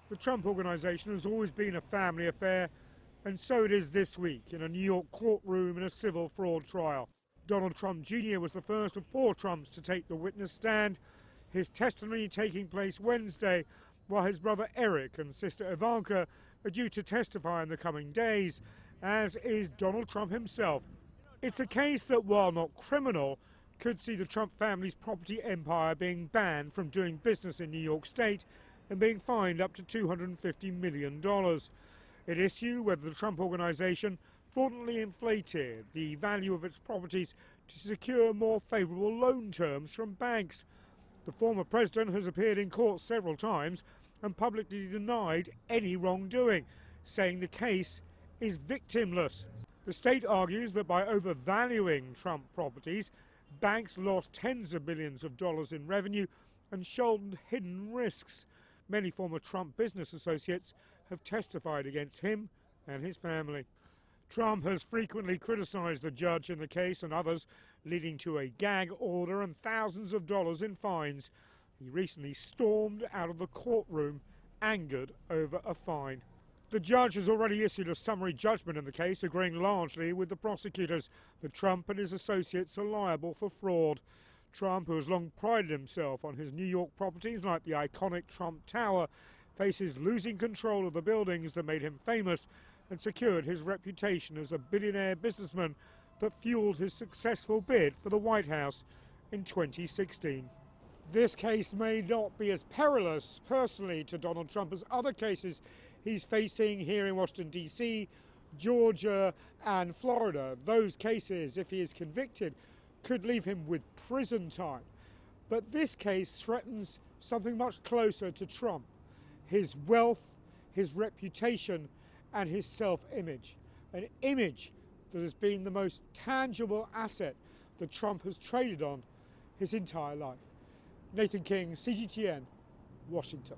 The Trump Organization has always been a family affair, and so it is this week in a New York courtroom in a civil fraud trial. Donald Trump Jr. was the first of four Trumps to take the witness stand, his testimony taking place Wednesday, while his brother Eric and sister Ivanka are due to testify in the coming days, as is Donald Trump himself. It's a case that, while not criminal, could see the Trump family's property empire being banned from doing business in New York State and being fined up to $250 million. At issue whether the Trump Organization fraudulently inflated the value of its properties to secure more favorable loan terms from banks. The former president has appeared in court several times and publicly denied any wrongdoing, saying the case is victimless. The state argues that by overvaluing Trump properties, banks lost tens of billions of dollars in revenue and shouldered hidden risks. Many former Trump business associates have testified against him and his family. Trump has frequently criticized the judge in the case and others, leading to a gag order and thousands of dollars in fines. He recently stormed out of the courtroom, angered over a fine. The judge has already issued a summary judgment in the case, agreeing largely with the prosecutors that Trump and his associates are liable for fraud. Trump, who has long prided himself on his New York properties like the iconic Trump Tower, faces losing control of the buildings that made him famous and secured his reputation as a billionaire businessman that fueled his successful bid for the White House in 2016. This case may not be as perilous personally to Donald Trump as other cases he's facing here in Washington, D.C., Georgia and Florida. Those cases, if he is convicted, could leave him with prison time. But this case threatens something much closer to Trump: his wealth, his reputation, and his self-image. An image that has been the most tangible asset that Trump has traded on his entire life. Nathan King, CGTN, Washington.